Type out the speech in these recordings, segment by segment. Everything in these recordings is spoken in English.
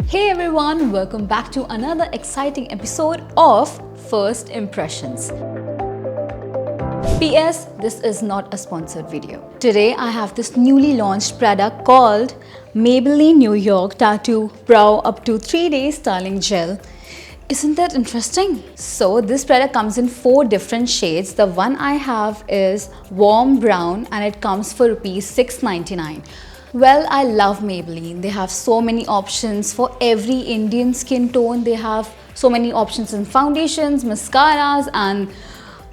Hey everyone, welcome back to another exciting episode of First Impressions. PS, this is not a sponsored video. Today I have this newly launched product called Maybelline New York Tattoo Brow Up to 3 Day Styling Gel. Isn't that interesting? So this product comes in 4 different shades. The one I have is warm brown and it comes for rupees 6.99. Well, I love Maybelline. They have so many options for every Indian skin tone. They have so many options in foundations, mascaras, and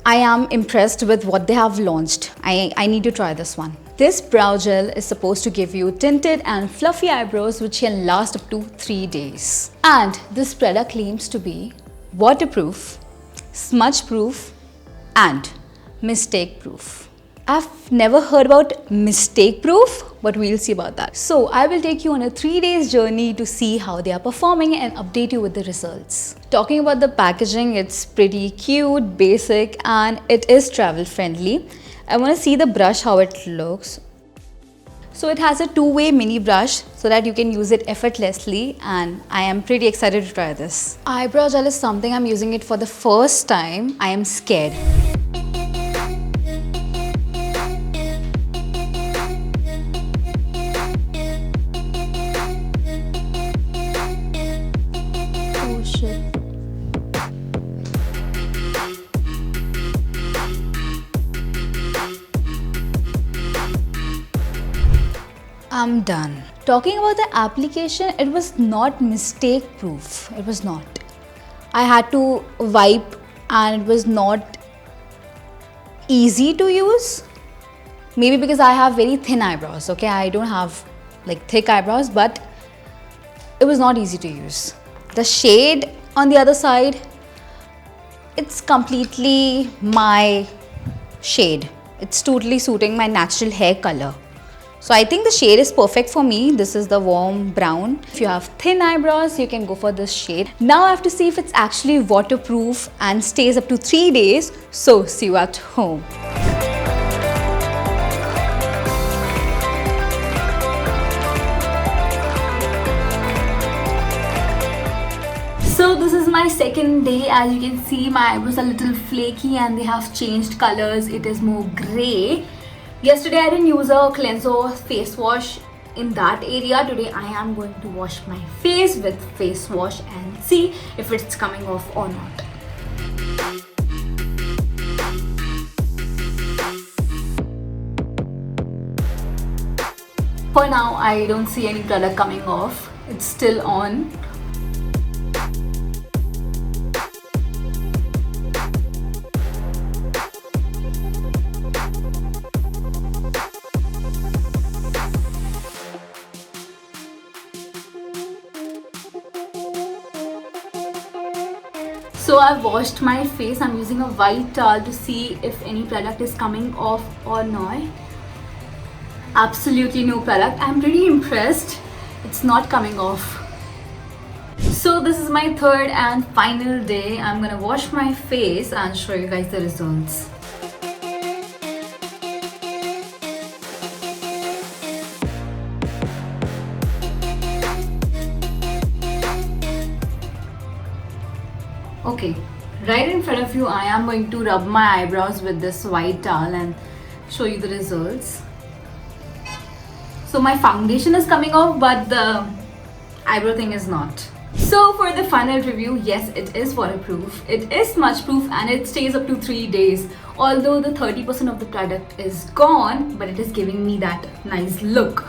I am impressed with what they have launched. I need to try this one. This brow gel is supposed to give you tinted and fluffy eyebrows which can last up to 3 days. And this product claims to be waterproof, smudge proof and mistake proof. I've never heard about mistake proof, but we'll see about that. So I will take you on a 3 days journey to see how they are performing and update you with the results. Talking about the packaging, it's pretty cute, basic, and it is travel friendly. I want to see the brush, how it looks. So it has a 2-way mini brush so that you can use it effortlessly, and I am pretty excited to try this. Eyebrow gel is something I'm using it for the first time. I am scared. I'm done. Talking about the application, it was not mistake proof. It was not. I had to wipe and it was not easy to use. Maybe because I have very thin eyebrows, okay? I don't have like thick eyebrows, but it was not easy to use. The shade on the other side, it's completely my shade. It's totally suiting my natural hair color. So I think the shade is perfect for me. This is the warm brown. If you have thin eyebrows, you can go for this shade. Now I have to see if it's actually waterproof and stays up to 3 days. So see you at home. So this is my second day. As you can see, my eyebrows are a little flaky and they have changed colors. It is more grey. Yesterday I didn't use a cleanser or face wash in that area. Today I am going to wash my face with face wash and see if it's coming off or not. For now I don't see any product coming off. It's still on. So I've washed my face. I'm using a white towel to see if any product is coming off or not. Absolutely no product. I'm pretty impressed. It's not coming off. So this is my third and final day. I'm gonna wash my face and show you guys the results. Okay, right in front of you, I am going to rub my eyebrows with this white towel and show you the results. So my foundation is coming off, but the eyebrow thing is not. So for the final review, yes, it is waterproof, it is smudge proof, and it stays up to 3 days. Although the 30% of the product is gone, but it is giving me that nice look.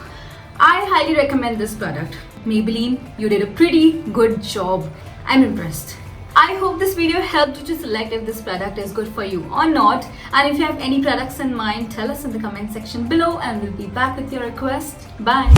I highly recommend this product. Maybelline, you did a pretty good job. I'm impressed. I hope this video helped you to select if this product is good for you or not. And if you have any products in mind, tell us in the comment section below and we'll be back with your request. Bye.